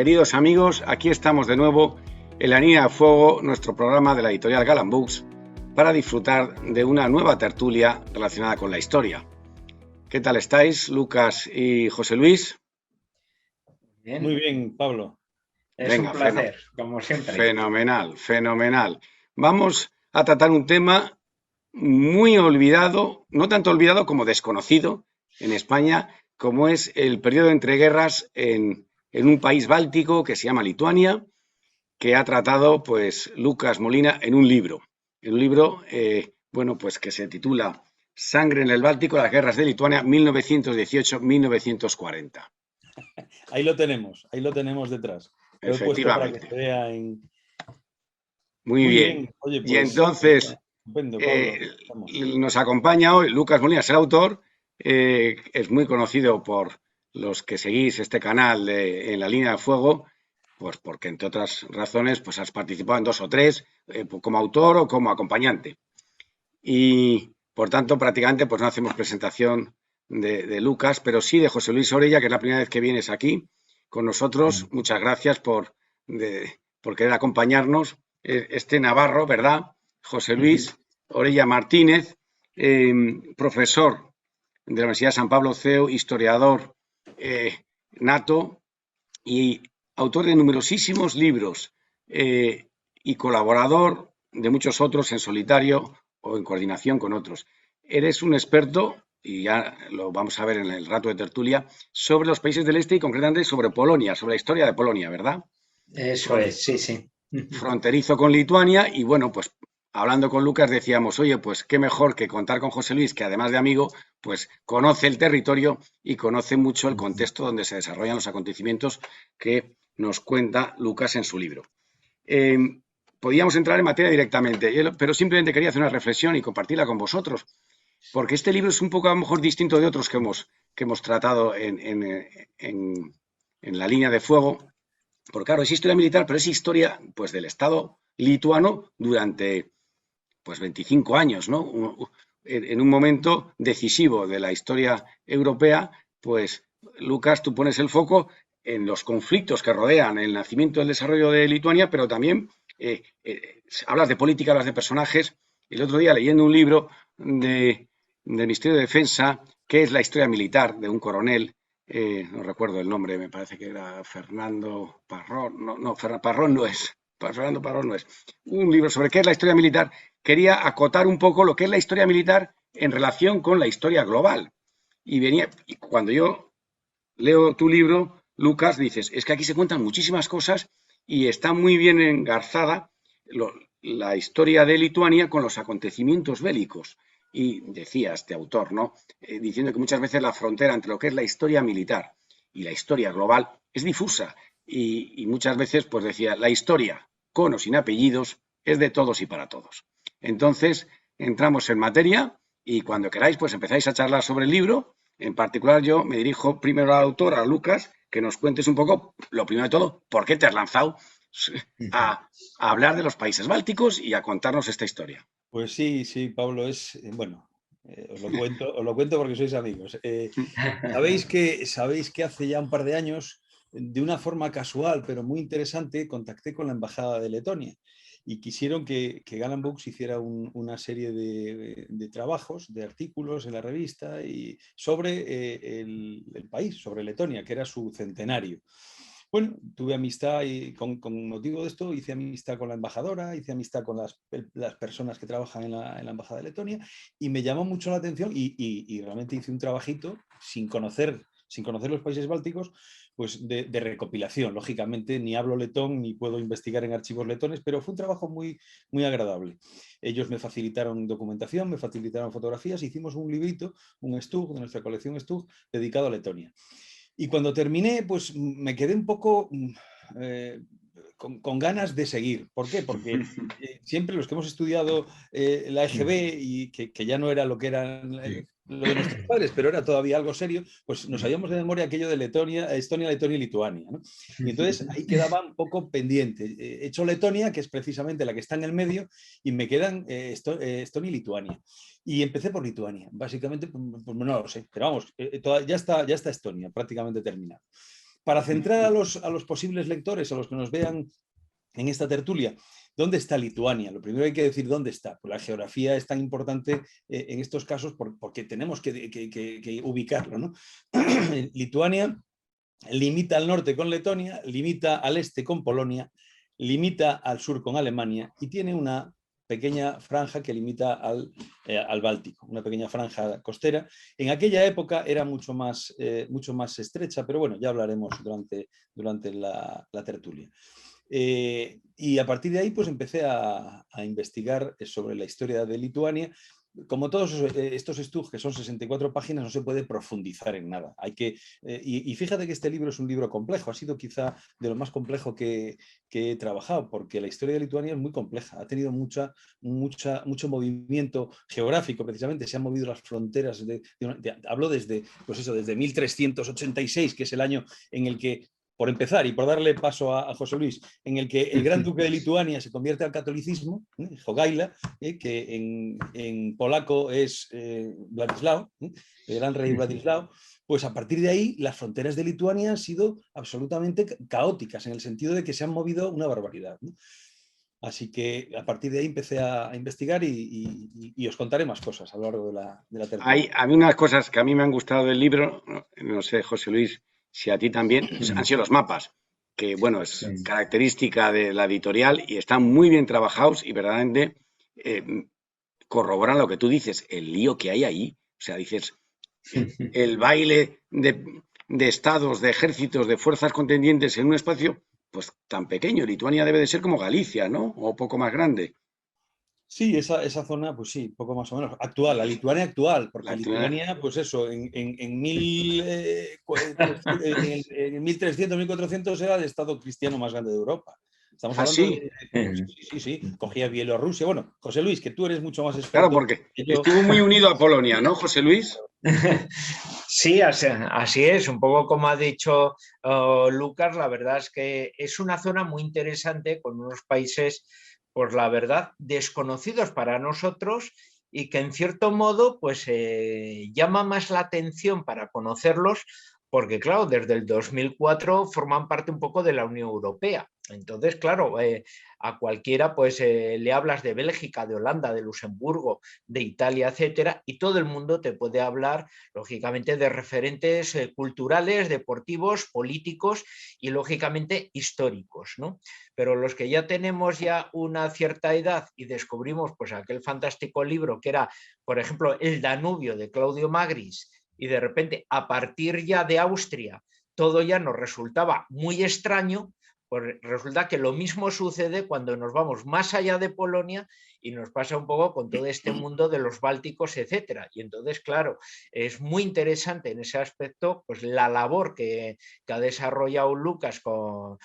Queridos amigos, aquí estamos de nuevo en la línea de fuego, nuestro programa de la editorial Galán Books, para disfrutar de una nueva tertulia relacionada con la historia. ¿Qué tal estáis, Lucas y José Luis? Bien. Muy bien, Pablo. Es un placer, como siempre. Fenomenal. Vamos a tratar un tema muy olvidado, no tanto olvidado como desconocido en España, como es el periodo de entreguerras en un país báltico que se llama Lituania, que ha tratado pues Lucas Molina en un libro. Pues que se titula Sangre en el Báltico, las guerras de Lituania, 1918-1940. Ahí lo tenemos detrás. Lo he puesto para que se vea en... Muy bien. Oye, pues, y entonces estupendo, Pablo. nos acompaña hoy Lucas Molina, es el autor, es muy conocido por los que seguís este canal en la línea de fuego, pues porque entre otras razones pues has participado en 2 o 3 como autor o como acompañante. Y por tanto prácticamente pues no hacemos presentación de Lucas, pero sí de José Luis Orella, que es la primera vez que vienes aquí con nosotros. Muchas gracias por querer acompañarnos. Este navarro, ¿verdad? José Luis Orella Martínez, profesor de la Universidad de San Pablo CEU, historiador nato y autor de numerosísimos libros y colaborador de muchos otros en solitario o en coordinación con otros. Eres un experto, y ya lo vamos a ver en el rato de tertulia, sobre los países del este y concretamente sobre Polonia, sobre la historia de Polonia, ¿verdad? Eso es, sí. Fronterizo con Lituania y bueno, pues hablando con Lucas decíamos, oye, pues qué mejor que contar con José Luis, que además de amigo, pues conoce el territorio y conoce mucho el contexto donde se desarrollan los acontecimientos que nos cuenta Lucas en su libro. Podíamos entrar en materia directamente, pero simplemente quería hacer una reflexión y compartirla con vosotros, porque este libro es un poco a lo mejor distinto de otros que hemos tratado en la línea de fuego. Porque claro, es historia militar, pero es historia pues del Estado lituano durante pues 25 años, ¿no? En un momento decisivo de la historia europea, pues Lucas, tú pones el foco en los conflictos que rodean el nacimiento y el desarrollo de Lituania, pero también hablas de política, hablas de personajes. El otro día leyendo un libro del Ministerio de Defensa, que es la historia militar de un coronel, no recuerdo el nombre, me parece que era Fernando Parrón, Parrón no es, Fernando Parrón no es, un libro sobre qué es la historia militar. Quería acotar un poco lo que es la historia militar en relación con la historia global. Y cuando yo leo tu libro, Lucas, dices, es que aquí se cuentan muchísimas cosas y está muy bien engarzada la historia de Lituania con los acontecimientos bélicos. Y decía este autor, ¿no? Diciendo que muchas veces la frontera entre lo que es la historia militar y la historia global es difusa. Y muchas veces, pues decía, la historia, con o sin apellidos, es de todos y para todos. Entonces, entramos en materia y cuando queráis, pues empezáis a charlar sobre el libro. En particular, yo me dirijo primero al autor, a Lucas, que nos cuentes un poco, lo primero de todo, por qué te has lanzado a hablar de los países bálticos y a contarnos esta historia. Pues sí, Pablo, bueno, os lo cuento porque sois amigos. Sabéis que hace ya un par de años, de una forma casual, pero muy interesante, contacté con la Embajada de Letonia y quisieron que Galán Books hiciera una serie de trabajos, de artículos en la revista sobre el país, sobre Letonia, que era su centenario. Bueno, tuve amistad y con motivo de esto hice amistad con la embajadora, hice amistad con las personas que trabajan en la Embajada de Letonia y me llamó mucho la atención y realmente hice un trabajito sin conocer los países bálticos, pues de recopilación. Lógicamente ni hablo letón ni puedo investigar en archivos letones, pero fue un trabajo muy, muy agradable. Ellos me facilitaron documentación, me facilitaron fotografías, hicimos un librito, un Stug, de nuestra colección Stug, dedicado a Letonia. Y cuando terminé, pues me quedé un poco con ganas de seguir. ¿Por qué? Porque siempre los que hemos estudiado la EGB y que ya no era lo que era lo de nuestros padres, pero era todavía algo serio, pues nos sabíamos de memoria aquello de Letonia, Estonia, Letonia y Lituania, ¿no? Y entonces ahí quedaba un poco pendiente. He hecho Letonia, que es precisamente la que está en el medio, y me quedan Estonia y Lituania. Y empecé por Lituania, básicamente, pues no lo sé, pero vamos, ya está Estonia prácticamente terminada. Para centrar a los posibles lectores, a los que nos vean en esta tertulia, ¿dónde está Lituania? Lo primero hay que decir dónde está. Pues la geografía es tan importante en estos casos porque tenemos que ubicarlo, ¿no? Lituania limita al norte con Letonia, limita al este con Polonia, limita al sur con Alemania y tiene una pequeña franja que limita al Báltico, una pequeña franja costera. En aquella época era mucho más estrecha, pero bueno, ya hablaremos durante la tertulia. Y a partir de ahí pues empecé a investigar sobre la historia de Lituania. Como todos estos estudios, que son 64 páginas, no se puede profundizar en nada. Y fíjate que este libro es un libro complejo, ha sido quizá de lo más complejo que he trabajado, porque la historia de Lituania es muy compleja, ha tenido mucho movimiento geográfico, precisamente, se han movido las fronteras, hablo desde 1386, que es el año en el que, por empezar y por darle paso a José Luis, en el que el gran duque de Lituania se convierte al catolicismo, Jogaila, que en polaco es Vladislao, el gran rey Vladislao, pues a partir de ahí las fronteras de Lituania han sido absolutamente caóticas, en el sentido de que se han movido una barbaridad, ¿no? Así que a partir de ahí empecé a investigar y os contaré más cosas a lo largo de la tertulia. Hay unas cosas que a mí me han gustado del libro, no sé, José Luis, si a ti también, han sido los mapas, que bueno, es característica de la editorial y están muy bien trabajados y verdaderamente corroboran lo que tú dices, el lío que hay ahí. O sea, dices, el baile de estados, de ejércitos, de fuerzas contendientes en un espacio pues tan pequeño. Lituania debe de ser como Galicia, ¿no? O poco más grande. Sí, esa zona, pues sí, poco más o menos. Actual, la Lituania actual, porque Lituania, pues eso, en 1300, 1400 era el estado cristiano más grande de Europa. Estamos hablando sí. Sí, cogía Bielorrusia. Bueno, José Luis, que tú eres mucho más experto. Claro, porque estuvo muy unido a Polonia, ¿no, José Luis? Sí, así es, un poco como ha dicho Lucas, la verdad es que es una zona muy interesante con unos países, pues la verdad, desconocidos para nosotros y que en cierto modo pues llama más la atención para conocerlos porque claro, desde el 2004 forman parte un poco de la Unión Europea. Entonces, claro, a cualquiera pues le hablas de Bélgica, de Holanda, de Luxemburgo, de Italia, etcétera, y todo el mundo te puede hablar, lógicamente, de referentes culturales, deportivos, políticos y, lógicamente, históricos, ¿no? Pero los que ya tenemos ya una cierta edad y descubrimos pues aquel fantástico libro que era, por ejemplo, El Danubio de Claudio Magris, y de repente, a partir ya de Austria, todo ya nos resultaba muy extraño, pues resulta que lo mismo sucede cuando nos vamos más allá de Polonia y nos pasa un poco con todo este mundo de los bálticos, etcétera. Y entonces, claro, es muy interesante en ese aspecto pues la labor que ha desarrollado Lucas con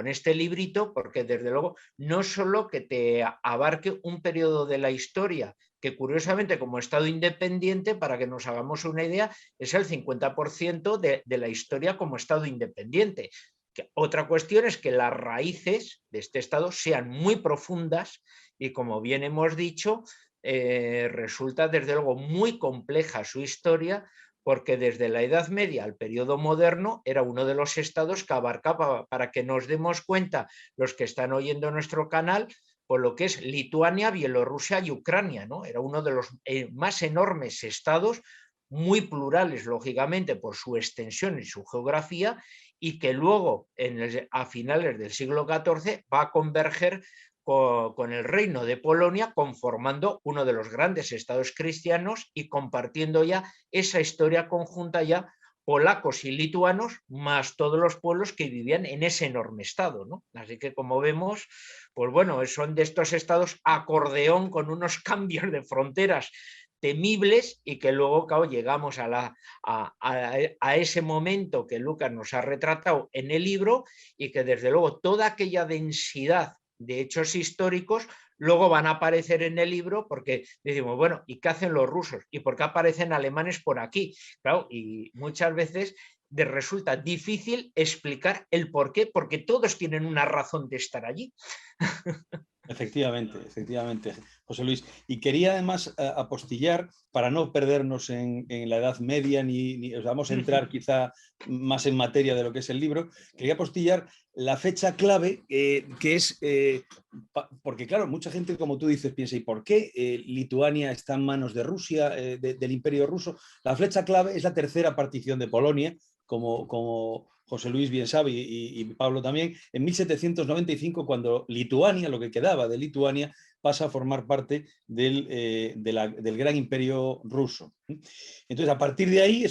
este librito, porque desde luego no solo que te abarque un periodo de la historia que curiosamente como Estado independiente, para que nos hagamos una idea, es el 50% de la historia como Estado independiente. Otra cuestión es que las raíces de este Estado sean muy profundas y, como bien hemos dicho, resulta desde luego muy compleja su historia, porque desde la Edad Media al periodo moderno era uno de los estados que abarcaba, para que nos demos cuenta los que están oyendo nuestro canal, por lo que es Lituania, Bielorrusia y Ucrania, ¿no? Era uno de los más enormes estados, muy plurales, lógicamente, por su extensión y su geografía, y que luego, a finales del siglo XIV, va a converger con el reino de Polonia, conformando uno de los grandes estados cristianos y compartiendo ya esa historia conjunta ya polacos y lituanos, más todos los pueblos que vivían en ese enorme estado, ¿no? Así que, como vemos, pues bueno, son de estos estados acordeón con unos cambios de fronteras temibles y que luego, claro, llegamos a ese momento que Lucas nos ha retratado en el libro y que desde luego toda aquella densidad de hechos históricos luego van a aparecer en el libro, porque decimos, bueno, ¿y qué hacen los rusos? ¿Y por qué aparecen alemanes por aquí? Claro, y muchas veces resulta difícil explicar el por qué, porque todos tienen una razón de estar allí. Efectivamente, efectivamente, José Luis. Y quería además apostillar, para no perdernos en la Edad Media, o sea, vamos a entrar quizá más en materia de lo que es el libro, quería apostillar la fecha clave, que es, porque claro, mucha gente, como tú dices, piensa, ¿y por qué Lituania está en manos de Rusia, del Imperio Ruso? La fecha clave es la tercera partición de Polonia, como José Luis bien sabe y Pablo también, en 1795, cuando Lituania, lo que quedaba de Lituania, pasa a formar parte del gran imperio ruso. Entonces, a partir de ahí,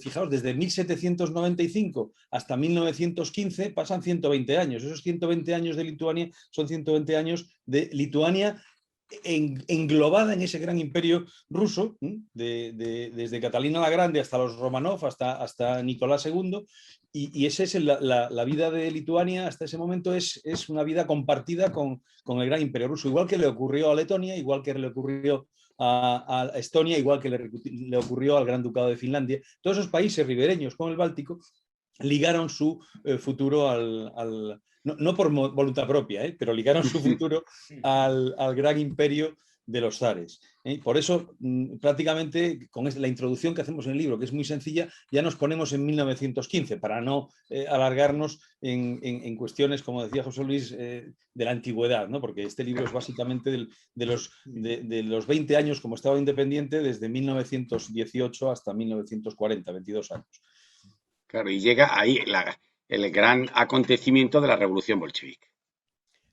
fijaos, desde 1795 hasta 1915 pasan 120 años. Esos 120 años de Lituania son 120 años de Lituania englobada en ese gran imperio ruso, desde Catalina la Grande hasta los Romanov, hasta Nicolás II, y esa es la vida de Lituania hasta ese momento, es una vida compartida con el gran imperio ruso, igual que le ocurrió a Letonia, igual que le ocurrió a Estonia, igual que le ocurrió al Gran Ducado de Finlandia. Todos esos países ribereños con el Báltico ligaron su futuro no por voluntad propia, pero ligaron su futuro al gran imperio de los zares. Por eso, prácticamente, con la introducción que hacemos en el libro, que es muy sencilla, ya nos ponemos en 1915, para no alargarnos en cuestiones, como decía José Luis, de la antigüedad, ¿no? Porque este libro es básicamente de los 20 años como Estado independiente, desde 1918 hasta 1940, 22 años. Claro, y llega ahí el gran acontecimiento de la Revolución Bolchevique,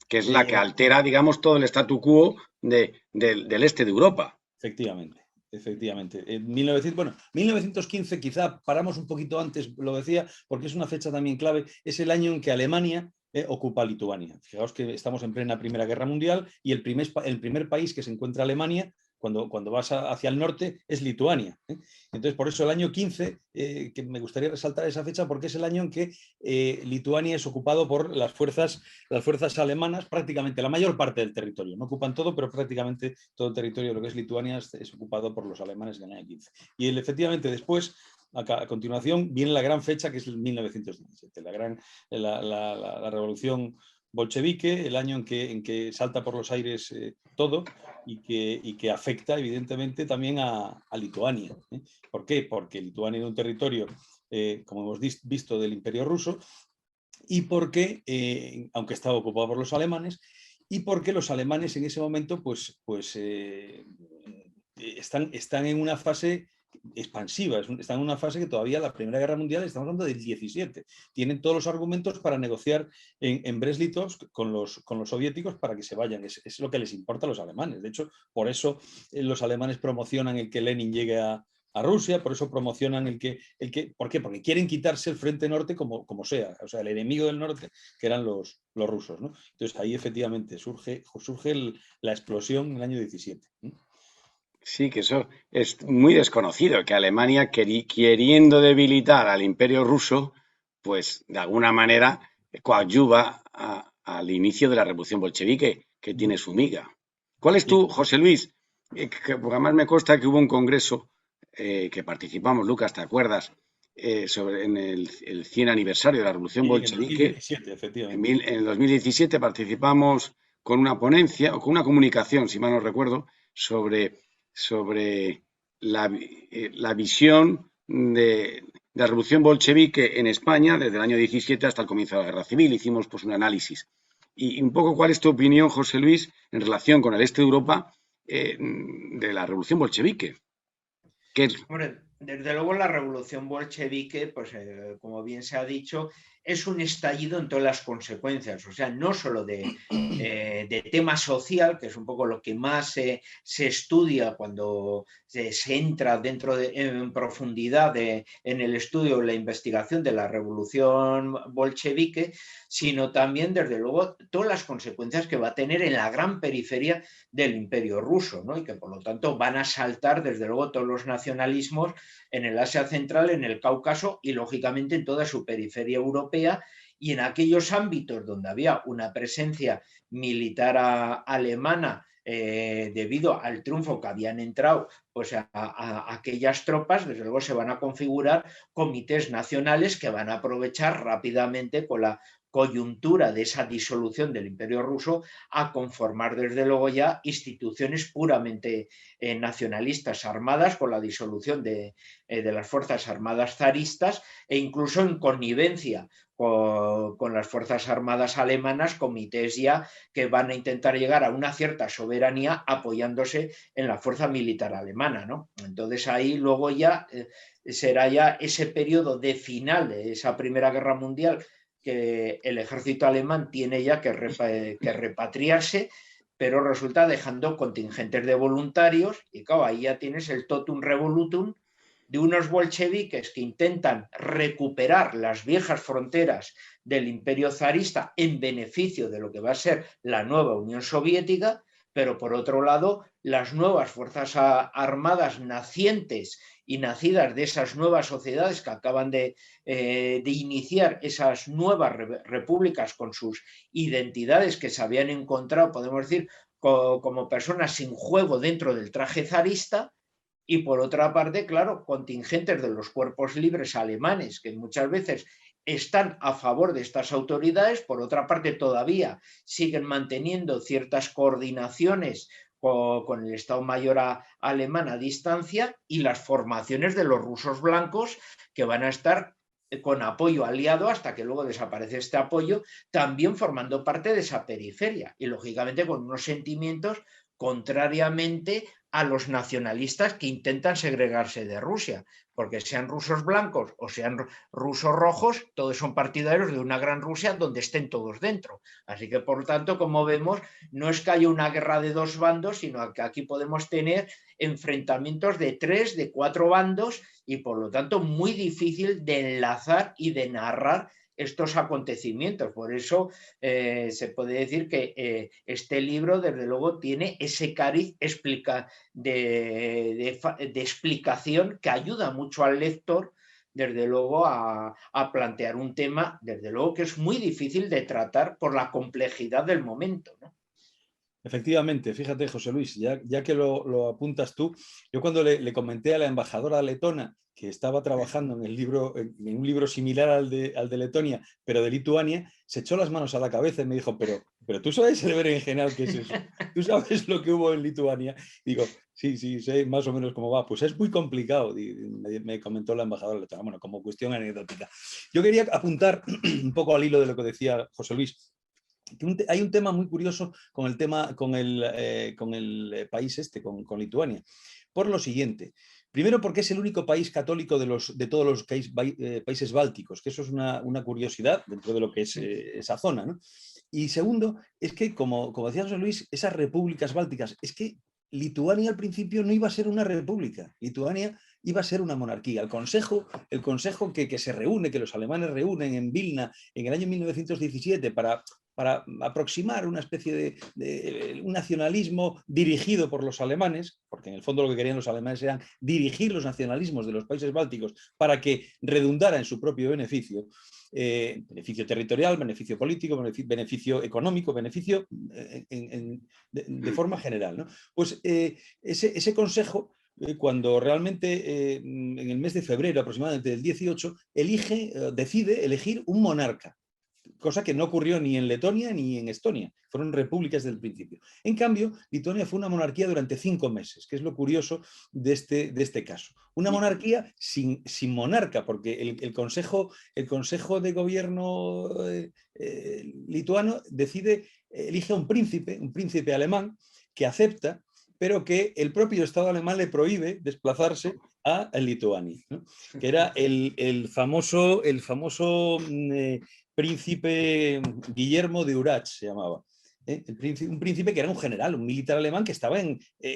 que es la que altera, digamos, todo el statu quo del este de Europa. Efectivamente, efectivamente. En 1915, quizá paramos un poquito antes, lo decía, porque es una fecha también clave, es el año en que Alemania ocupa Lituania. Fijaos que estamos en plena Primera Guerra Mundial y el primer país que se encuentra Alemania, cuando vas hacia el norte, es Lituania. Entonces, por eso el año 15, que me gustaría resaltar esa fecha, porque es el año en que Lituania es ocupado por las fuerzas alemanas, prácticamente la mayor parte del territorio. No ocupan todo, pero prácticamente todo el territorio de lo que es Lituania es ocupado por los alemanes en el año 15. Y efectivamente después, a continuación, viene la gran fecha, que es el 1917, la revolución bolchevique, el año en que salta por los aires todo y que afecta evidentemente también a Lituania. ¿Por qué? Porque Lituania era un territorio, como hemos visto, del Imperio Ruso, y porque, aunque estaba ocupado por los alemanes, y porque los alemanes en ese momento están en una fase expansiva, están en una fase que todavía la Primera Guerra Mundial, estamos hablando del 17, tienen todos los argumentos para negociar en Brest-Litovsk con los soviéticos para que se vayan, es lo que les importa a los alemanes. De hecho, por eso los alemanes promocionan el que Lenin llegue a Rusia, por eso promocionan ¿por qué? Porque quieren quitarse el frente norte como sea, o sea, el enemigo del norte, que eran los rusos, ¿no? Entonces ahí efectivamente surge la explosión en el año 17. Sí, que eso es muy desconocido, que Alemania, queriendo debilitar al Imperio Ruso, pues de alguna manera coadyuva al inicio de la Revolución Bolchevique, que tiene su miga. ¿Cuál es tu, José Luis? Porque además me consta que hubo un congreso que participamos, Lucas, ¿te acuerdas? En el 100 aniversario de la Revolución Bolchevique. En 2017, efectivamente. En el 2017 participamos con una ponencia, o con una comunicación, si mal no recuerdo, sobre la visión de la revolución bolchevique en España desde el año 17 hasta el comienzo de la guerra civil. Hicimos pues un análisis. Y un poco, ¿cuál es tu opinión, José Luis, en relación con el este de Europa de la revolución bolchevique? Hombre, desde luego la revolución bolchevique, pues como bien se ha dicho, es un estallido en todas las consecuencias, o sea, no solo de tema social, que es un poco lo que más se estudia cuando se entra en profundidad en el estudio, la investigación de la revolución bolchevique, sino también, desde luego, todas las consecuencias que va a tener en la gran periferia del Imperio ruso, ¿no? Y que por lo tanto van a saltar, desde luego, todos los nacionalismos en el Asia Central, en el Cáucaso y, lógicamente, en toda su periferia europea, y en aquellos ámbitos donde había una presencia militar alemana debido al triunfo que habían entrado pues a aquellas tropas, desde luego se van a configurar comités nacionales que van a aprovechar rápidamente con coyuntura de esa disolución del Imperio ruso a conformar desde luego ya instituciones puramente nacionalistas armadas con la disolución de las Fuerzas Armadas zaristas e incluso en connivencia con las Fuerzas Armadas alemanas, comités ya que van a intentar llegar a una cierta soberanía apoyándose en la fuerza militar alemana, ¿no? Entonces ahí luego ya será ya ese periodo de final de esa Primera Guerra Mundial que el ejército alemán tiene ya que repatriarse, pero resulta dejando contingentes de voluntarios y claro, ahí ya tienes el totum revolutum de unos bolcheviques que intentan recuperar las viejas fronteras del imperio zarista en beneficio de lo que va a ser la nueva Unión Soviética, pero por otro lado, las nuevas fuerzas armadas nacientes y nacidas de esas nuevas sociedades que acaban de iniciar esas nuevas repúblicas con sus identidades que se habían encontrado, podemos decir, como personas sin juego dentro del traje zarista, y por otra parte, claro, contingentes de los cuerpos libres alemanes que muchas veces están a favor de estas autoridades, por otra parte todavía siguen manteniendo ciertas coordinaciones con el Estado Mayor alemán a distancia, y las formaciones de los rusos blancos que van a estar con apoyo aliado hasta que luego desaparece este apoyo, también formando parte de esa periferia y lógicamente con unos sentimientos contrariamente a los nacionalistas que intentan segregarse de Rusia, porque sean rusos blancos o sean rusos rojos, todos son partidarios de una gran Rusia donde estén todos dentro. Así que, por tanto, como vemos, no es que haya una guerra de dos bandos, sino que aquí podemos tener enfrentamientos de 3, de 4 bandos y, por lo tanto, muy difícil de enlazar y de narrar estos acontecimientos. Por eso se puede decir que este libro, desde luego, tiene ese cariz de explicación que ayuda mucho al lector, desde luego, a plantear un tema, desde luego, que es muy difícil de tratar por la complejidad del momento, ¿no? Efectivamente, fíjate, José Luis, ya que lo apuntas tú, yo cuando le comenté a la embajadora letona que estaba trabajando en un libro similar al de Letonia, pero de Lituania, se echó las manos a la cabeza y me dijo, pero tú sabes el berenjenal qué es eso, tú sabes lo que hubo en Lituania. Digo, sí, sé más o menos cómo va. Pues es muy complicado, me comentó la embajadora letona, bueno, como cuestión anecdótica. Yo quería apuntar un poco al hilo de lo que decía José Luis. Hay un tema muy curioso con el país con Lituania, por lo siguiente. Primero, porque es el único país católico de todos los países bálticos, que eso es una curiosidad dentro de lo que es esa zona, ¿no? Y segundo, es que, como decía José Luis, esas repúblicas bálticas, es que Lituania al principio no iba a ser una república, Lituania iba a ser una monarquía. El consejo que se reúne, que los alemanes reúnen en Vilna en el año 1917 para aproximar una especie de un nacionalismo dirigido por los alemanes, porque en el fondo lo que querían los alemanes era dirigir los nacionalismos de los países bálticos para que redundara en su propio beneficio. Beneficio territorial, beneficio político, beneficio económico, beneficio de forma general, ¿no? Pues ese consejo, cuando realmente en el mes de febrero aproximadamente del 18, decide elegir un monarca, cosa que no ocurrió ni en Letonia ni en Estonia, fueron repúblicas desde el principio. En cambio, Lituania fue una monarquía durante 5 meses, que es lo curioso de este caso. Una monarquía sin monarca, porque el consejo de gobierno lituano elige a un príncipe alemán que acepta, pero que el propio Estado alemán le prohíbe desplazarse a Lituania, ¿no? Que era el famoso príncipe Guillermo de Urach, se llamaba. Un príncipe que era un general, un militar alemán que estaba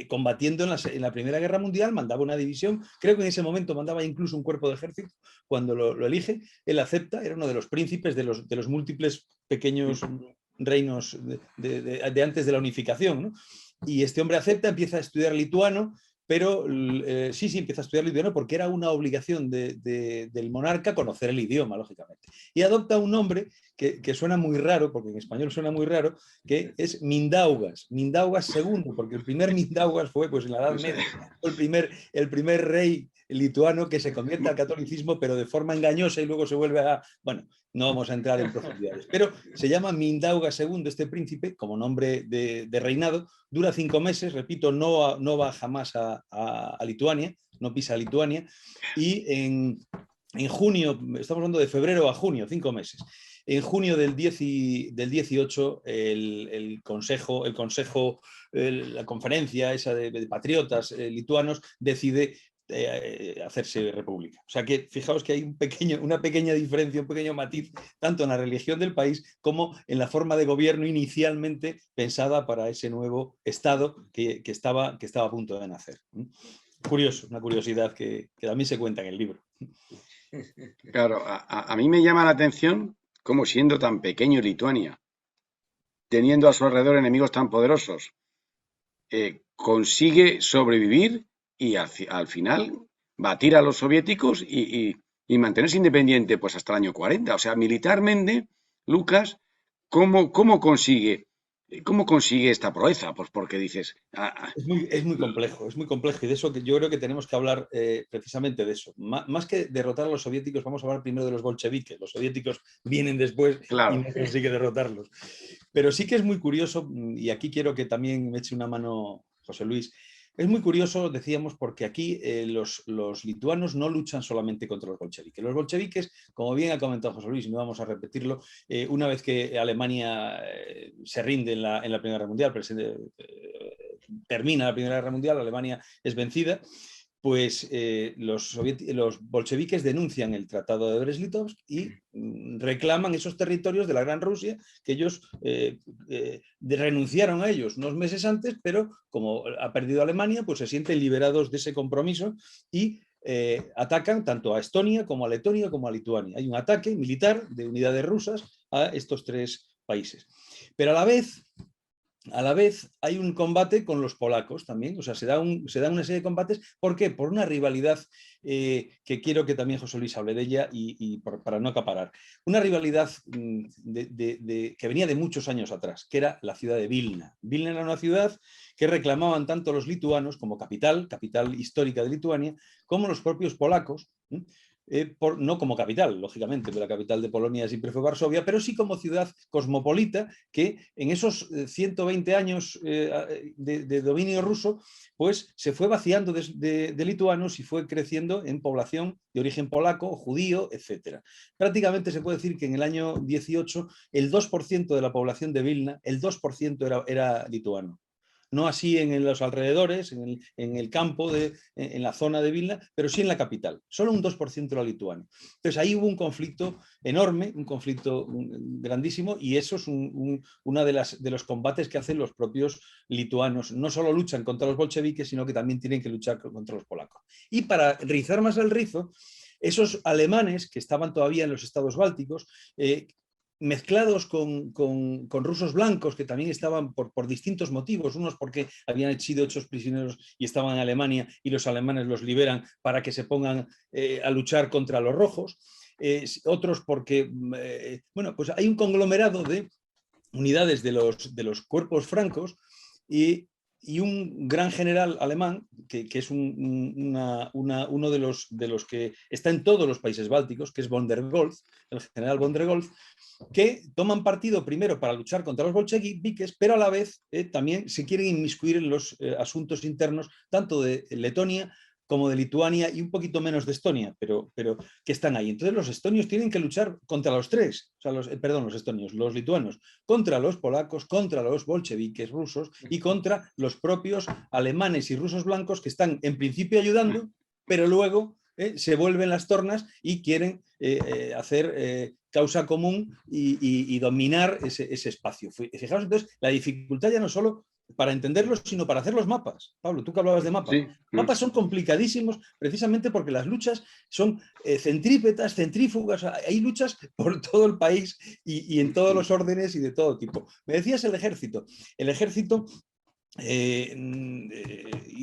combatiendo en la Primera Guerra Mundial, mandaba una división, creo que en ese momento mandaba incluso un cuerpo de ejército. Cuando lo elige, él acepta, era uno de los príncipes de los múltiples pequeños reinos de antes de la unificación, ¿no? Y este hombre acepta, empieza a estudiar lituano, pero sí, empieza a estudiar lituano porque era una obligación del monarca conocer el idioma, lógicamente. Y adopta un nombre que suena muy raro, porque en español suena muy raro, que es Mindaugas, Mindaugas II, porque el primer Mindaugas fue pues, en la Edad Media, fue el primer rey lituano que se convierte al catolicismo, pero de forma engañosa y luego se vuelve a... Bueno, no vamos a entrar en profundidades, pero se llama Mindaugas II, este príncipe, como nombre de reinado, dura 5 meses, repito, no va jamás a Lituania, no pisa Lituania, y en junio, estamos hablando de febrero a junio, 5 meses. En junio del 18, la conferencia esa de patriotas lituanos decide hacerse república. O sea que fijaos que hay una pequeña diferencia, un pequeño matiz, tanto en la religión del país como en la forma de gobierno inicialmente pensada para ese nuevo Estado que estaba a punto de nacer. Curioso, una curiosidad que también se cuenta en el libro. Claro, a mí me llama la atención cómo siendo tan pequeño Lituania, teniendo a su alrededor enemigos tan poderosos, consigue sobrevivir y al final batir a los soviéticos y mantenerse independiente pues hasta el año 40. O sea, militarmente, Lucas, ¿cómo consigue esta proeza? Pues porque dices... Es muy complejo, es muy complejo y de eso que yo creo que tenemos que hablar precisamente de eso. Más que derrotar a los soviéticos, vamos a hablar primero de los bolcheviques. Los soviéticos vienen después y Claro. no consigue derrotarlos. Pero sí que es muy curioso, y aquí quiero que también me eche una mano José Luis, es muy curioso, decíamos, porque aquí los lituanos no luchan solamente contra los bolcheviques. Los bolcheviques, como bien ha comentado José Luis, y no vamos a repetirlo, una vez que Alemania se rinde en la Primera Guerra Mundial, termina la Primera Guerra Mundial, Alemania es vencida, pues los bolcheviques denuncian el Tratado de Brest-Litovsk y reclaman esos territorios de la Gran Rusia que ellos renunciaron a ellos unos meses antes, pero como ha perdido Alemania, pues se sienten liberados de ese compromiso y atacan tanto a Estonia como a Letonia como a Lituania. Hay un ataque militar de unidades rusas a estos 3 países. Pero a la vez hay un combate con los polacos también, o sea, se da una serie de combates. ¿Por qué? Por una rivalidad que quiero que también José Luis hable de ella para no acaparar. Una rivalidad que venía de muchos años atrás, que era la ciudad de Vilna. Vilna era una ciudad que reclamaban tanto los lituanos como capital histórica de Lituania, como los propios polacos. No como capital, lógicamente, porque la capital de Polonia siempre fue Varsovia, pero sí como ciudad cosmopolita que en esos 120 años de dominio ruso, pues se fue vaciando de lituanos y fue creciendo en población de origen polaco, judío, etc. Prácticamente se puede decir que en el año 18 el 2% de la población de Vilna, el 2% era lituano. No así en los alrededores, en el campo, en la zona de Vilna, pero sí en la capital. Solo un 2% era lituano. Entonces ahí hubo un conflicto enorme, un conflicto grandísimo, y eso es uno de los combates que hacen los propios lituanos. No solo luchan contra los bolcheviques, sino que también tienen que luchar contra los polacos. Y para rizar más el rizo, esos alemanes que estaban todavía en los estados bálticos, mezclados con rusos blancos que también estaban por distintos motivos, unos porque habían sido hechos prisioneros y estaban en Alemania y los alemanes los liberan para que se pongan a luchar contra los rojos, otros porque, bueno, pues hay un conglomerado de unidades de los cuerpos francos y un gran general alemán, que es uno de los que está en todos los países bálticos, que es von der Goltz, el general von der Goltz, que toman partido primero para luchar contra los bolcheviques, pero a la vez también se quieren inmiscuir en los asuntos internos tanto de Letonia como de Lituania y un poquito menos de Estonia, pero que están ahí. Entonces los estonios tienen que luchar contra los 3, o sea, los lituanos, contra los polacos, contra los bolcheviques rusos y contra los propios alemanes y rusos blancos que están en principio ayudando, pero luego se vuelven las tornas y quieren hacer causa común y dominar ese espacio. Fijaos, entonces, la dificultad ya no solo para entenderlos, sino para hacer los mapas. Pablo, tú que hablabas de mapas. Sí. Los mapas son complicadísimos precisamente porque las luchas son centrípetas, centrífugas, hay luchas por todo el país y en todos los órdenes y de todo tipo. Me decías el ejército. El ejército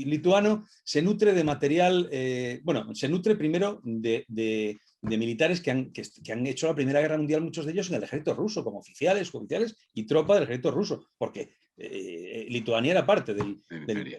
lituano se nutre de material, bueno, se nutre primero de de militares que han hecho la Primera Guerra Mundial, muchos de ellos en el ejército ruso, como oficiales, suboficiales y tropa del ejército ruso, porque Lituania era parte del imperio.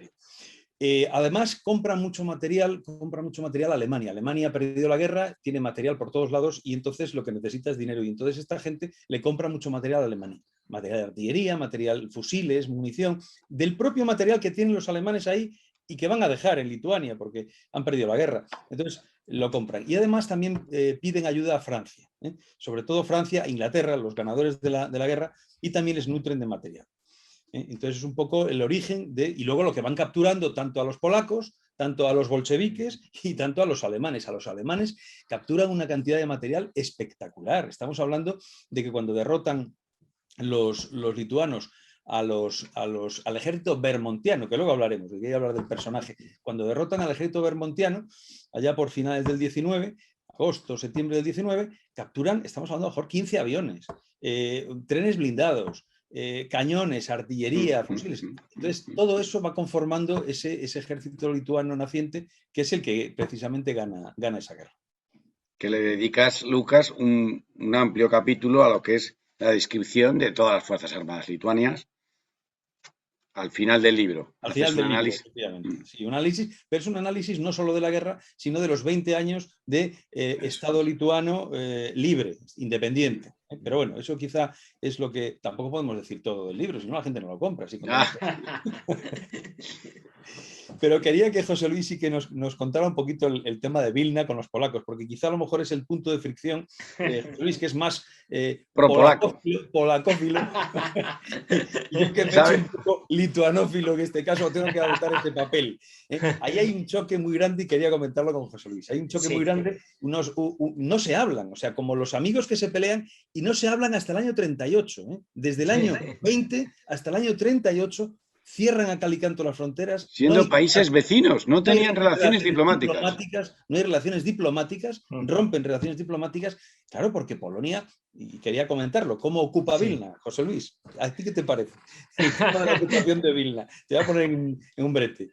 Además, compra mucho material a Alemania. Alemania ha perdido la guerra, tiene material por todos lados y entonces lo que necesita es dinero. Y entonces esta gente le compra mucho material a Alemania. Material de artillería, material, fusiles, munición, del propio material que tienen los alemanes ahí y que van a dejar en Lituania porque han perdido la guerra. Entonces lo compran. Y además también piden ayuda a Francia, sobre todo Francia, Inglaterra, los ganadores de la guerra, y también les nutren de material. Entonces es un poco el origen y luego lo que van capturando tanto a los polacos, tanto a los bolcheviques y tanto a los alemanes. A los alemanes capturan una cantidad de material espectacular. Estamos hablando de que cuando derrotan los lituanos al ejército bermontiano, que luego hablaremos, quería hablar del personaje, cuando derrotan al ejército bermontiano, allá por finales del 19, agosto, septiembre del 19, capturan, estamos hablando a lo mejor 15 aviones, trenes blindados, cañones, artillería, fusiles. Entonces, todo eso va conformando ese ejército lituano naciente, que es el que precisamente gana esa guerra. Que le dedicas, Lucas, un amplio capítulo a lo que es la descripción de todas las Fuerzas Armadas lituanias al final del libro. Al final del libro, efectivamente. Sí, un análisis, pero es un análisis no solo de la guerra, sino de los 20 años de Estado lituano libre, independiente. Pero bueno, eso quizá es lo que tampoco podemos decir todo del libro, si no la gente no lo compra. Así Pero quería que José Luis sí que nos contara un poquito el tema de Vilna con los polacos, porque quizá a lo mejor es el punto de fricción, José Luis, que es más polacófilo, y yo que me he hecho un poco lituanófilo, que en este caso tengo que adoptar este papel. Ahí hay un choque muy grande y quería comentarlo con José Luis. Hay un choque muy grande, no se hablan, o sea, como los amigos que se pelean y no se hablan hasta el año 38. Desde el año 20 hasta el año 38 cierran a cal y canto las fronteras. Siendo países vecinos, no tenían relaciones diplomáticas. No hay relaciones diplomáticas, rompen relaciones diplomáticas, claro, porque Polonia, y quería comentarlo, ¿cómo ocupa Vilna, José Luis? ¿A ti qué te parece? El tema de la ocupación de Vilna. Te voy a poner en un brete.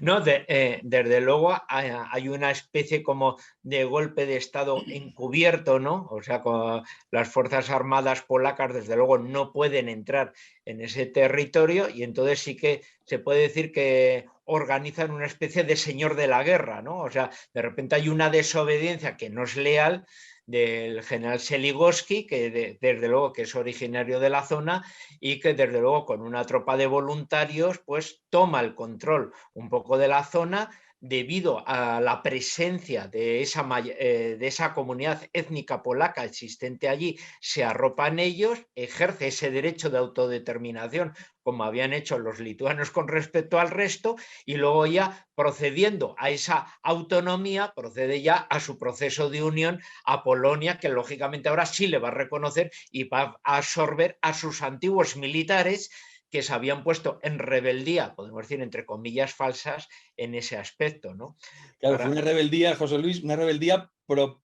No, desde luego hay una especie como de golpe de Estado encubierto, ¿no? O sea, con las Fuerzas Armadas polacas desde luego no pueden entrar en ese territorio y entonces sí que se puede decir que organizan una especie de señor de la guerra, ¿no? O sea, de repente hay una desobediencia que no es leal del general Seligoski, que desde luego que es originario de la zona y que desde luego con una tropa de voluntarios pues toma el control un poco de la zona debido a la presencia de esa comunidad étnica polaca existente allí, se arropa en ellos, ejerce ese derecho de autodeterminación como habían hecho los lituanos con respecto al resto, y luego ya procediendo a esa autonomía, procede ya a su proceso de unión a Polonia, que lógicamente ahora sí le va a reconocer y va a absorber a sus antiguos militares que se habían puesto en rebeldía, podemos decir entre comillas falsas, en ese aspecto, ¿no? Claro, fue una rebeldía, José Luis, una rebeldía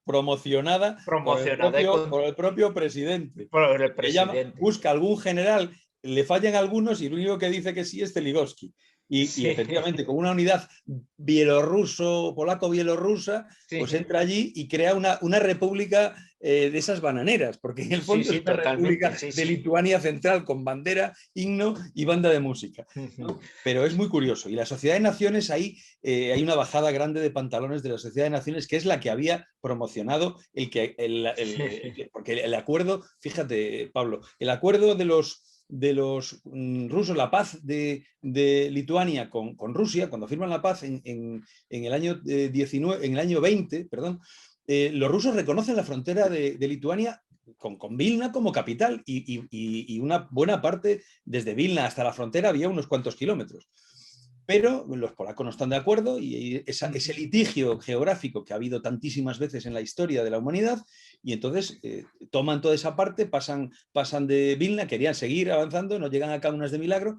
promocionada por el propio presidente. Por el presidente. Busca algún general, le fallan algunos y el único que dice que sí es Zeligoski. Y efectivamente, con una unidad polaco-bielorrusa, pues entra allí y crea una república de esas bananeras, porque en el fondo es una república de Lituania central con bandera, himno y banda de música, ¿no? Pero es muy curioso. Y la Sociedad de Naciones, ahí hay una bajada grande de pantalones de la Sociedad de Naciones, que es la que había promocionado porque el acuerdo, fíjate, Pablo, el acuerdo de los rusos, la paz de Lituania con Rusia, cuando firman la paz en el año 19, en el año 20, perdón, los rusos reconocen la frontera de Lituania con Vilna como capital y una buena parte, desde Vilna hasta la frontera había unos cuantos kilómetros. Pero los polacos no están de acuerdo y ese litigio geográfico que ha habido tantísimas veces en la historia de la humanidad, y entonces toman toda esa parte, pasan de Vilna, querían seguir avanzando, no llegan a Kaunas de milagro,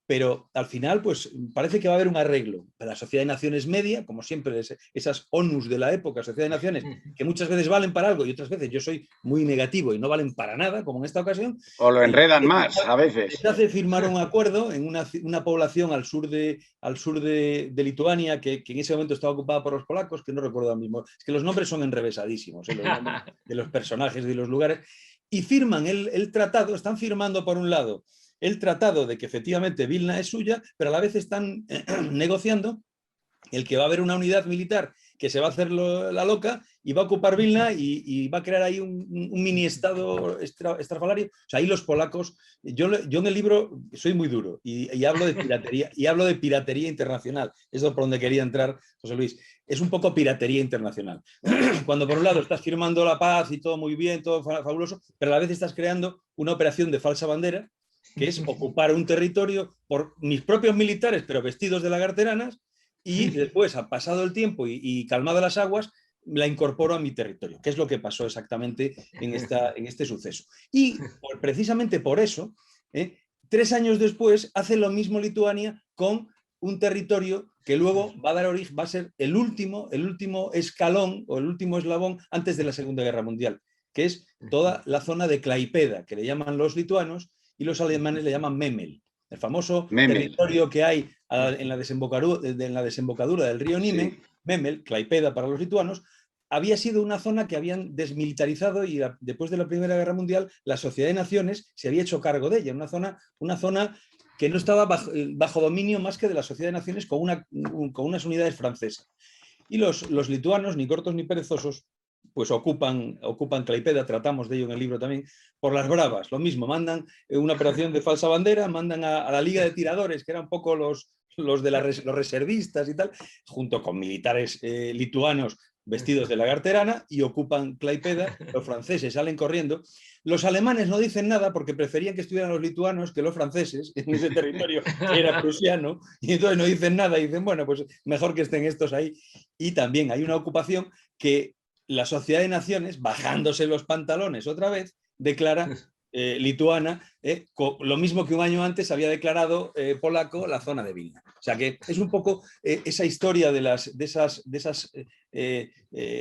pero al final pues parece que va a haber un arreglo. La Sociedad de Naciones media, como siempre, esas ONUs de la época, Sociedad de Naciones, que muchas veces valen para algo y otras veces yo soy muy negativo y no valen para nada, como en esta ocasión, O lo enredan más a les veces. hace firmar un acuerdo en una población al sur de Lituania que en ese momento estaba ocupada por los polacos, que no recuerdo ahora mismo. Es que los nombres son enrevesadísimos, los nombres de los personajes y de los lugares. Y firman el tratado, están firmando por un lado el tratado de que efectivamente Vilna es suya, pero a la vez están negociando el que va a haber una unidad militar que se va a hacer la loca y va a ocupar Vilna y va a crear ahí un mini estado estrafalario. O sea, ahí los polacos, yo en el libro soy muy duro y hablo de piratería, y hablo de piratería internacional. Es por donde quería entrar, José Luis. Es un poco piratería internacional. Cuando por un lado estás firmando la paz y todo muy bien, todo fabuloso, pero a la vez estás creando una operación de falsa bandera, que es ocupar un territorio por mis propios militares, pero vestidos de lagarteranas, y después, ha pasado el tiempo y calmado las aguas, la incorporo a mi territorio, que es lo que pasó exactamente en este suceso. Y precisamente por eso, 3 años después, hace lo mismo Lituania con un territorio que luego va a dar origen, va a ser el último escalón o el último eslabón antes de la Segunda Guerra Mundial, que es toda la zona de Klaipėda, que le llaman los lituanos, y los alemanes le llaman Memel, el famoso Memel. territorio que hay en la desembocadura del río Niemen. Sí. Memel, Klaipėda para los lituanos, había sido una zona que habían desmilitarizado y después de la Primera Guerra Mundial la Sociedad de Naciones se había hecho cargo de ella, una zona que no estaba bajo dominio más que de la Sociedad de Naciones con unas unidades francesas. Y los lituanos, ni cortos ni perezosos, pues ocupan Klaipėda, tratamos de ello en el libro también, por las bravas, lo mismo, mandan una operación de falsa bandera, mandan a la Liga de Tiradores, que eran un poco los reservistas y tal, junto con militares lituanos vestidos de lagarterana, y ocupan Klaipėda, los franceses salen corriendo. Los alemanes no dicen nada porque preferían que estuvieran los lituanos que los franceses en ese territorio que era prusiano, y entonces no dicen nada y dicen, bueno, pues mejor que estén estos ahí. Y también hay una ocupación que la Sociedad de Naciones, bajándose los pantalones otra vez, declara lituana, lo mismo que un año antes había declarado polaco la zona de Vilna. O sea que es un poco esa historia de esas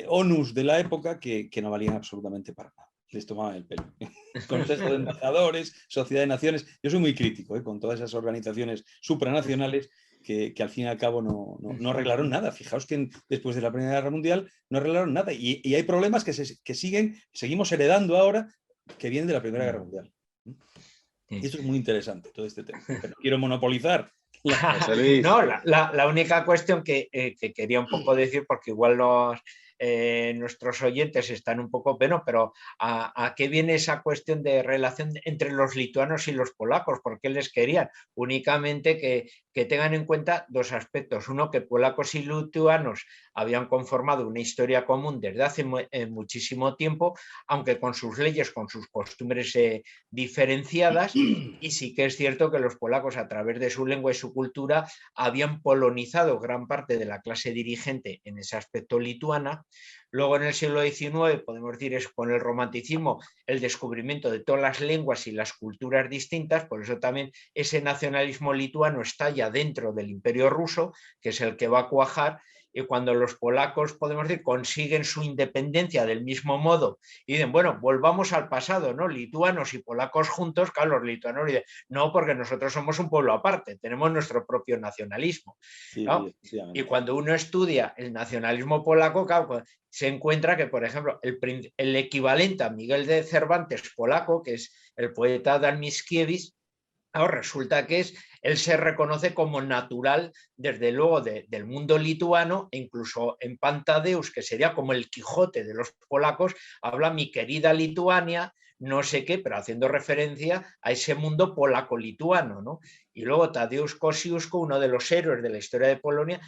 ONUs de la época que no valían absolutamente para nada. Les tomaban el pelo. Consejo de Embajadores, Sociedad de Naciones. Yo soy muy crítico con todas esas organizaciones supranacionales que al fin y al cabo no arreglaron nada. Fijaos que después de la Primera Guerra Mundial no arreglaron nada. Y hay problemas que seguimos heredando ahora, que vienen de la Primera Guerra Mundial. Y eso es muy interesante, todo este tema. Pero no quiero monopolizar. No, la única cuestión que quería un poco decir, porque igual nuestros oyentes están un poco, bueno, pero ¿a qué viene esa cuestión de relación entre los lituanos y los polacos? ¿Por qué les querían? Únicamente que tengan en cuenta dos aspectos. Uno, que polacos y lituanos habían conformado una historia común desde hace muchísimo tiempo, aunque con sus leyes, con sus costumbres diferenciadas, y sí que es cierto que los polacos, a través de su lengua y su cultura, habían polonizado gran parte de la clase dirigente en ese aspecto lituana. Luego, en el siglo XIX, podemos decir, es con el romanticismo el descubrimiento de todas las lenguas y las culturas distintas. Por eso también ese nacionalismo lituano estalla dentro del Imperio ruso, que es el que va a cuajar. Y cuando los polacos, podemos decir, consiguen su independencia del mismo modo y dicen, bueno, volvamos al pasado, ¿no? Lituanos y polacos juntos, claro, los lituanos dicen, no, porque nosotros somos un pueblo aparte, tenemos nuestro propio nacionalismo, ¿no? Sí, y cuando uno estudia el nacionalismo polaco, claro, se encuentra que, por ejemplo, el equivalente a Miguel de Cervantes polaco, que es el poeta Adam Mickiewicz, ahora resulta que él se reconoce como natural, desde luego, del mundo lituano, e incluso en Pantadeus, que sería como el Quijote de los polacos, habla mi querida Lituania, no sé qué, pero haciendo referencia a ese mundo polaco-lituano, ¿no? Y luego Tadeusz Kościuszko, uno de los héroes de la historia de Polonia,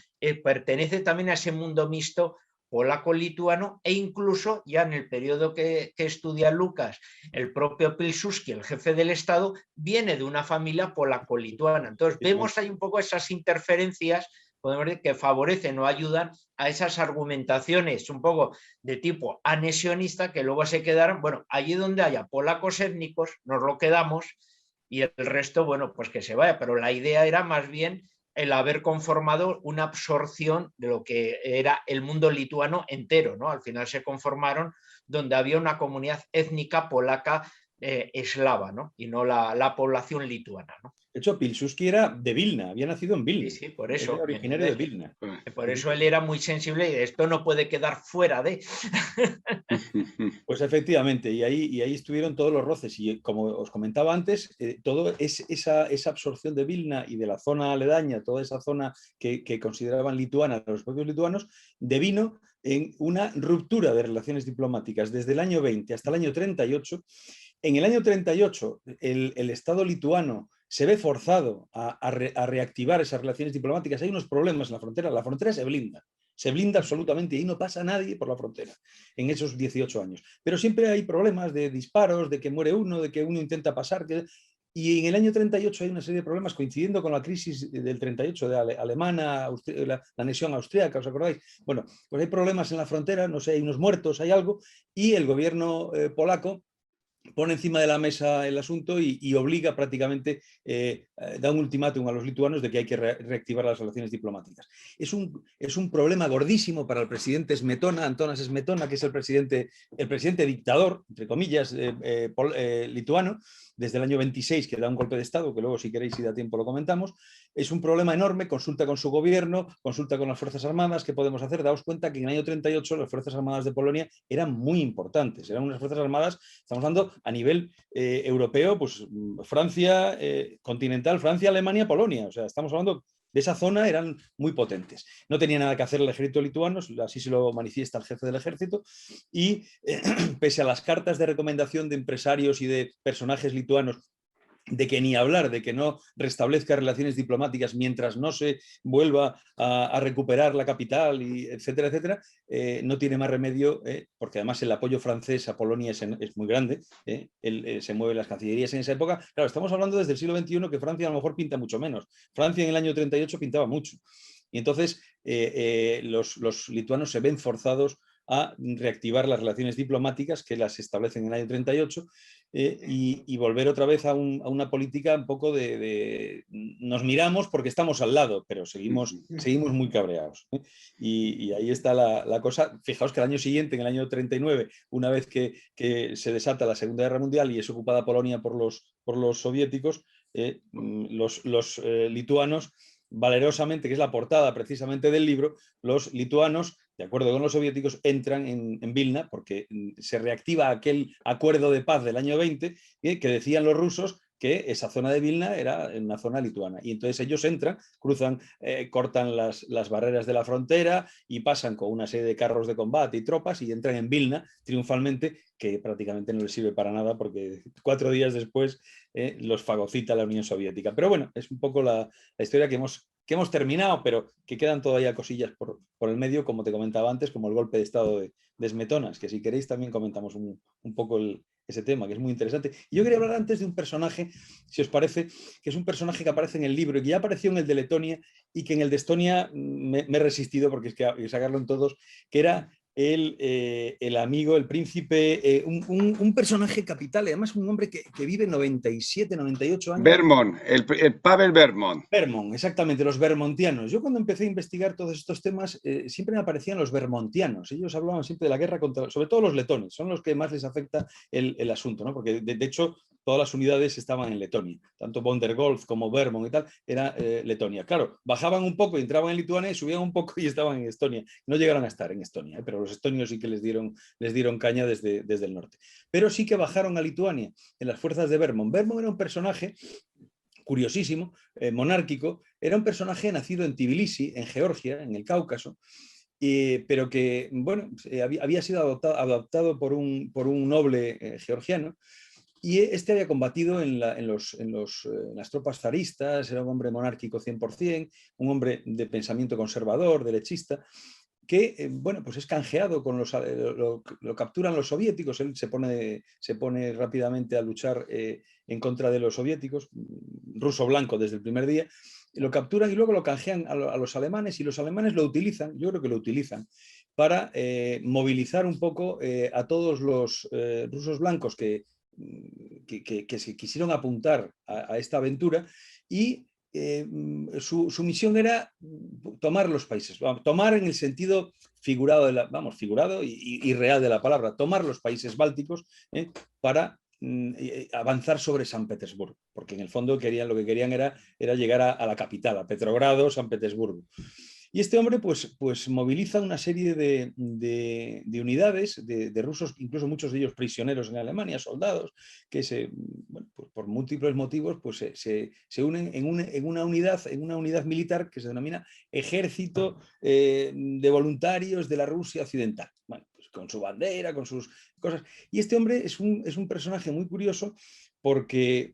pertenece también a ese mundo mixto polaco-lituano, e incluso ya en el periodo que estudia Lucas, el propio Pilsudski, el jefe del Estado, viene de una familia polaco-lituana. Entonces vemos ahí un poco esas interferencias, podemos decir, que favorecen o ayudan a esas argumentaciones un poco de tipo anexionista, que luego se quedaron, bueno, allí donde haya polacos étnicos, nos lo quedamos, y el resto, bueno, pues que se vaya. Pero la idea era más bien el haber conformado una absorción de lo que era el mundo lituano entero, ¿no? Al final se conformaron donde había una comunidad étnica polaca eslava, ¿no? Y no la población lituana, ¿no? De hecho, Pilsudski era de Vilna, había nacido en Sí, Vilna. sí, por Él era eso. originario de Vilna. Por eso él era muy sensible y esto no puede quedar fuera de... Pues efectivamente, y ahí estuvieron todos los roces. Y como os comentaba antes, todo esa absorción de Vilna y de la zona aledaña, toda esa zona que consideraban lituana los propios lituanos, devino en una ruptura de relaciones diplomáticas desde el año 20 hasta el año 38. En el año 38, el Estado lituano se ve forzado a reactivar esas relaciones diplomáticas. Hay unos problemas en la frontera se blinda absolutamente y ahí no pasa nadie por la frontera en esos 18 años. Pero siempre hay problemas de disparos, de que muere uno, de que uno intenta pasar. Y en el año 38 hay una serie de problemas coincidiendo con la crisis del 38 de alemana, la anexión austríaca, ¿os acordáis? Bueno, pues hay problemas en la frontera, no sé, hay unos muertos, hay algo, y el gobierno polaco pone encima de la mesa el asunto y obliga prácticamente, da un ultimátum a los lituanos de que hay que reactivar las relaciones diplomáticas. Es un problema gordísimo para el presidente Smetona, Antanas Smetona, que es el presidente dictador, entre comillas, lituano, desde el año 26, que da un golpe de Estado, que luego si queréis y da tiempo lo comentamos. Es un problema enorme, consulta con su gobierno, consulta con las Fuerzas Armadas, ¿qué podemos hacer? Daos cuenta que en el año 38 las Fuerzas Armadas de Polonia eran muy importantes, eran unas Fuerzas Armadas, estamos hablando a nivel europeo, pues Francia, continental, Francia, Alemania, Polonia, o sea, estamos hablando de esa zona, eran muy potentes. No tenía nada que hacer el ejército lituano, así se lo manifiesta el jefe del ejército, y pese a las cartas de recomendación de empresarios y de personajes lituanos de que ni hablar, de que no restablezca relaciones diplomáticas mientras no se vuelva a recuperar la capital, y etcétera, etcétera, no tiene más remedio, porque además el apoyo francés a Polonia es muy grande, se mueven las cancillerías en esa época. Claro, estamos hablando desde el siglo XXI, que Francia a lo mejor pinta mucho menos. Francia en el año 38 pintaba mucho. Y entonces los lituanos se ven forzados a reactivar las relaciones diplomáticas que las establecen en el año 38 y volver otra vez a una política un poco nos miramos porque estamos al lado, pero seguimos muy cabreados. Y ahí está la cosa. Fijaos que el año siguiente, en el año 39, una vez que se desata la Segunda Guerra Mundial y es ocupada Polonia por los soviéticos, los lituanos, valerosamente, que es la portada precisamente del libro, los lituanos, de acuerdo con los soviéticos, entran en Vilna porque se reactiva aquel acuerdo de paz del año 20 que decían los rusos que esa zona de Vilna era una zona lituana. Y entonces ellos entran, cruzan, cortan las barreras de la frontera y pasan con una serie de carros de combate y tropas y entran en Vilna triunfalmente, que prácticamente no les sirve para nada porque 4 días después los fagocita la Unión Soviética. Pero bueno, es un poco la historia que hemos terminado, pero que quedan todavía cosillas por el medio, como te comentaba antes, como el golpe de Estado de Smetonas, que si queréis también comentamos un poco ese tema, que es muy interesante. Y yo quería hablar antes de un personaje, si os parece, que es un personaje que aparece en el libro y que ya apareció en el de Letonia y que en el de Estonia me he resistido porque es que sacarlo en todos, que era el amigo, el príncipe, un personaje capital, además un hombre que vive 97, 98 años. Bermond, el Pavel Bermond. Bermond, exactamente, los bermontianos. Yo cuando empecé a investigar todos estos temas, siempre me aparecían los bermontianos. Ellos hablaban siempre de la guerra contra, sobre todo los letones, son los que más les afecta el asunto, ¿no? Porque de hecho todas las unidades estaban en Letonia, tanto von der Goltz como Bermond y tal, era Letonia. Claro, bajaban un poco y entraban en Lituania y subían un poco y estaban en Estonia. No llegaron a estar en Estonia, pero los estonios sí que les dieron caña desde el norte. Pero sí que bajaron a Lituania en las fuerzas de Bermond. Bermond era un personaje curiosísimo, monárquico, era un personaje nacido en Tbilisi, en Georgia, en el Cáucaso, pero que, bueno, había sido adoptado por un noble georgiano, y este había combatido en las tropas zaristas, era un hombre monárquico 100%, un hombre de pensamiento conservador, derechista, que bueno, pues es canjeado lo capturan los soviéticos, él se pone rápidamente a luchar en contra de los soviéticos, ruso blanco desde el primer día, lo capturan y luego lo canjean a los alemanes, y los alemanes lo utilizan, yo creo que lo utilizan, para movilizar un poco a todos los rusos blancos que que se quisieron apuntar a esta aventura y su misión era tomar los países, tomar en el sentido figurado, figurado y real de la palabra, tomar los países bálticos para avanzar sobre San Petersburgo, porque en el fondo lo que querían era llegar a la capital, a Petrogrado, San Petersburgo. Y este hombre pues moviliza una serie de unidades de rusos, incluso muchos de ellos prisioneros en Alemania, soldados, que pues por múltiples motivos pues se unen en una unidad militar que se denomina Ejército de Voluntarios de la Rusia Occidental. Bueno, pues con su bandera, con sus cosas. Y este hombre es un personaje muy curioso porque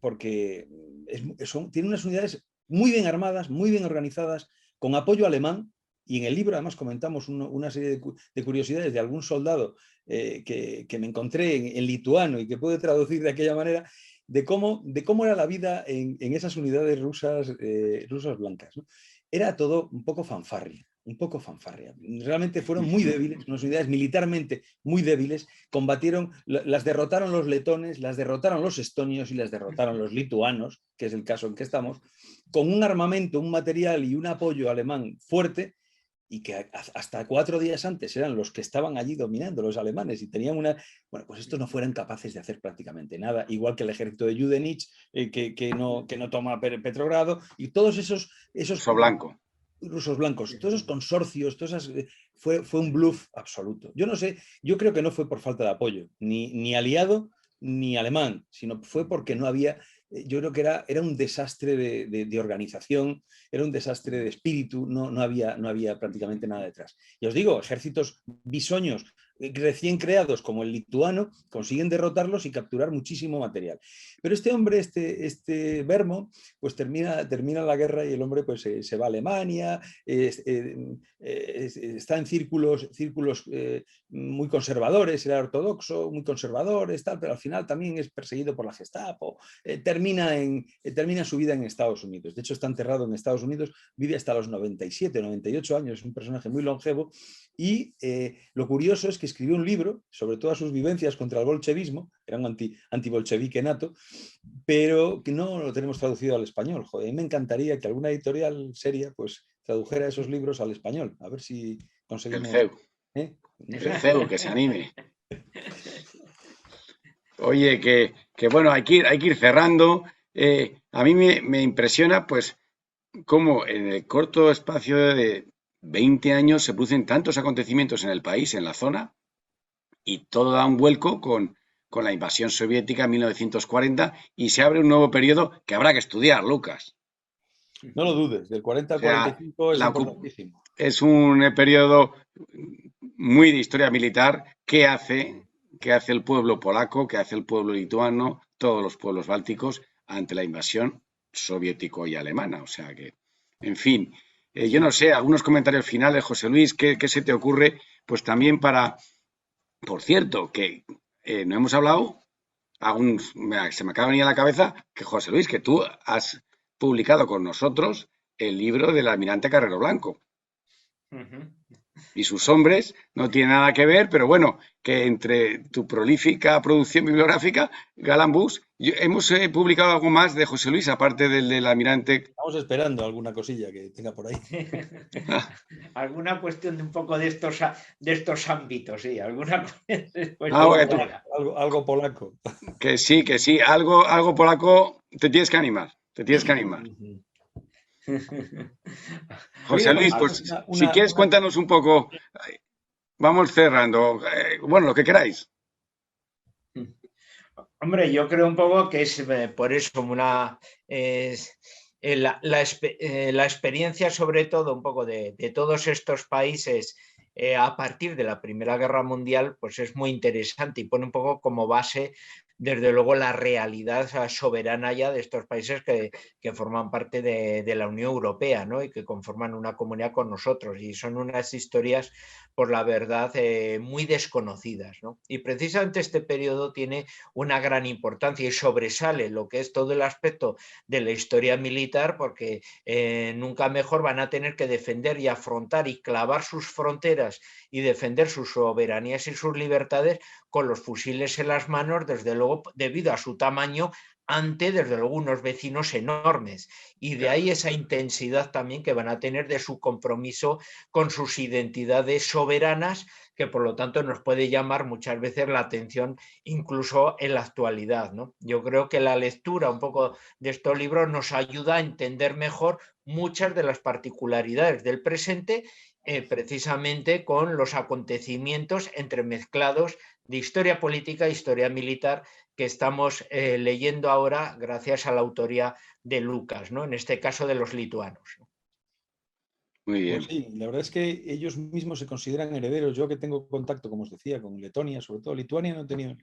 tiene unas unidades muy bien armadas, muy bien organizadas, con apoyo alemán, y en el libro además comentamos una serie de curiosidades de algún soldado que me encontré en lituano y que pude traducir de aquella manera, de cómo era la vida en esas unidades rusas blancas, ¿no? Era todo un poco fanfarria. Realmente fueron muy débiles, unas unidades militarmente muy débiles, las derrotaron los letones, las derrotaron los estonios y las derrotaron los lituanos, que es el caso en que estamos, con un armamento, un material y un apoyo alemán fuerte, y que hasta 4 días antes eran los que estaban allí dominando, los alemanes, y tenían pues estos no fueran capaces de hacer prácticamente nada, igual que el ejército de Yudenich, que no toma Petrogrado, y todos esos blanco. rusos blancos, todos esos consorcios, fue un bluff absoluto. Yo no sé, yo creo que no fue por falta de apoyo, ni aliado ni alemán, sino fue porque no había, yo creo que era un desastre de organización, era un desastre de espíritu, no había prácticamente nada detrás. Y os digo, ejércitos bisoños recién creados como el lituano consiguen derrotarlos y capturar muchísimo material. Pero este hombre, este Vermo, pues termina la guerra y el hombre pues se va a Alemania, está en círculos muy conservadores, era ortodoxo, muy conservadores, tal, pero al final también es perseguido por la Gestapo, termina su vida en Estados Unidos. De hecho, está enterrado en Estados Unidos, vive hasta los 97, 98 años, es un personaje muy longevo. Y lo curioso es que escribió un libro sobre todas sus vivencias contra el bolchevismo, era un antibolchevique nato, pero que no lo tenemos traducido al español. Joder, a mí me encantaría que alguna editorial seria pues tradujera esos libros al español, a ver si conseguimos... El CEU, que se anime. Oye, que bueno, hay que ir cerrando. A mí me impresiona pues cómo en el corto espacio de 20 años se producen tantos acontecimientos en el país, en la zona, y todo da un vuelco con la invasión soviética en 1940 y se abre un nuevo periodo que habrá que estudiar, Lucas. No lo dudes, del 40 al 45 es importantísimo. Es un periodo muy de historia militar que hace el pueblo polaco, que hace el pueblo lituano, todos los pueblos bálticos ante la invasión soviético y alemana. O sea que, en fin, yo no sé, algunos comentarios finales, José Luis, ¿qué se te ocurre? Pues también por cierto, que no hemos hablado, se me acaba de venir a la cabeza que José Luis, que tú has publicado con nosotros el libro del almirante Carrero Blanco. Y sus hombres no tiene nada que ver, pero bueno, que entre tu prolífica producción bibliográfica, Galán Books, hemos publicado algo más de José Luis, aparte del almirante. Estamos esperando alguna cosilla que tenga por ahí. Alguna cuestión de un poco de estos ámbitos, sí, alguna algo polaco. Que sí, algo polaco, te tienes que animar. José Luis, pues si quieres cuéntanos un poco, vamos cerrando, bueno, lo que queráis. Hombre, yo creo un poco que es por eso la experiencia sobre todo un poco de todos estos países a partir de la Primera Guerra Mundial, pues es muy interesante y pone un poco como base desde luego la realidad soberana ya de estos países que forman parte de la Unión Europea, ¿no? Y que conforman una comunidad con nosotros, y son unas historias, por la verdad, muy desconocidas, ¿no? Y precisamente este periodo tiene una gran importancia y sobresale lo que es todo el aspecto de la historia militar, porque nunca mejor van a tener que defender y afrontar y clavar sus fronteras y defender sus soberanías y sus libertades con los fusiles en las manos, desde luego, debido a su tamaño, ante, desde luego, unos vecinos enormes. Y de ahí esa intensidad también que van a tener de su compromiso con sus identidades soberanas, que por lo tanto nos puede llamar muchas veces la atención, incluso en la actualidad, ¿no? Yo creo que la lectura un poco de estos libros nos ayuda a entender mejor muchas de las particularidades del presente, precisamente con los acontecimientos entremezclados de historia política e historia militar que estamos leyendo ahora gracias a la autoría de Lucas, ¿no? En este caso de los lituanos. Muy bien. Pues sí, la verdad es que ellos mismos se consideran herederos. Yo que tengo contacto, como os decía, con Letonia, sobre todo Lituania, no he tenido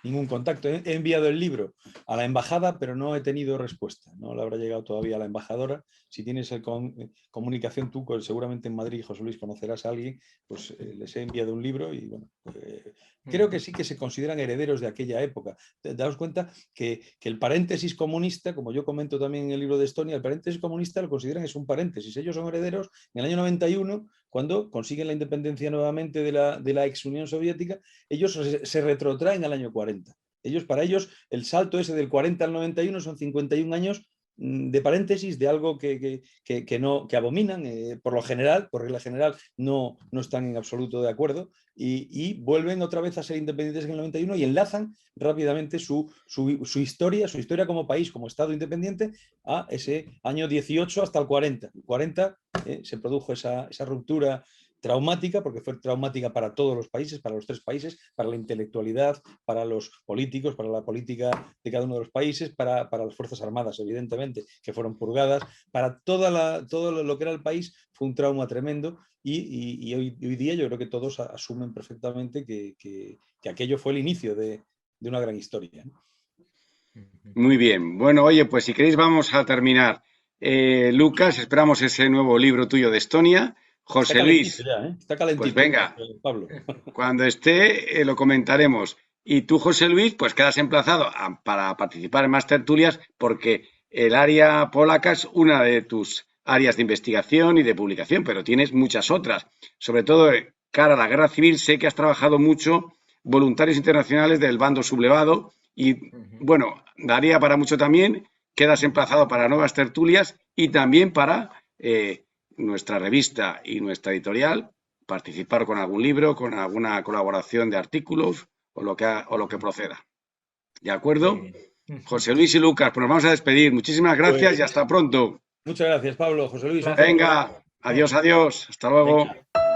ningún contacto. He enviado el libro a la embajada, pero no he tenido respuesta. No le habrá llegado todavía a la embajadora. Si tienes comunicación tú, seguramente en Madrid, José Luis, conocerás a alguien, pues les he enviado un libro y bueno, creo que sí que se consideran herederos de aquella época. Daos cuenta que el paréntesis comunista, como yo comento también en el libro de Estonia, el paréntesis comunista lo consideran es un paréntesis. Ellos son herederos en el año 91, cuando consiguen la independencia nuevamente de la ex Unión Soviética. Ellos se retrotraen al año 40. Para ellos, el salto ese del 40 al 91 son 51 años de paréntesis, de algo que abominan, por regla general, no están en absoluto de acuerdo, y vuelven otra vez a ser independientes en el 91 y enlazan rápidamente su historia como país, como Estado independiente, a ese año 18 hasta el 40. El 40 se produjo esa ruptura traumática, porque fue traumática para todos los países, para los tres países, para la intelectualidad, para los políticos, para la política de cada uno de los países, para las Fuerzas Armadas, evidentemente, que fueron purgadas, para todo lo que era el país fue un trauma tremendo, y hoy día yo creo que todos asumen perfectamente que aquello fue el inicio de una gran historia, ¿no? Muy bien. Bueno, oye, pues si queréis vamos a terminar. Lucas, esperamos ese nuevo libro tuyo de Estonia. José Luis, está calentito, pues venga, Pablo. Cuando esté lo comentaremos. Y tú, José Luis, pues quedas emplazado para participar en más tertulias, porque el área polaca es una de tus áreas de investigación y de publicación, pero tienes muchas otras. Sobre todo, cara a la guerra civil, sé que has trabajado mucho voluntarios internacionales del bando sublevado y, bueno, daría para mucho también. Quedas emplazado para nuevas tertulias y también para nuestra revista y nuestra editorial, participar con algún libro, con alguna colaboración de artículos o lo que proceda. ¿De acuerdo? José Luis y Lucas, pues nos vamos a despedir. Muchísimas gracias y hasta pronto. Muchas gracias, Pablo. José Luis. Venga, adiós, adiós. Hasta luego. Venga.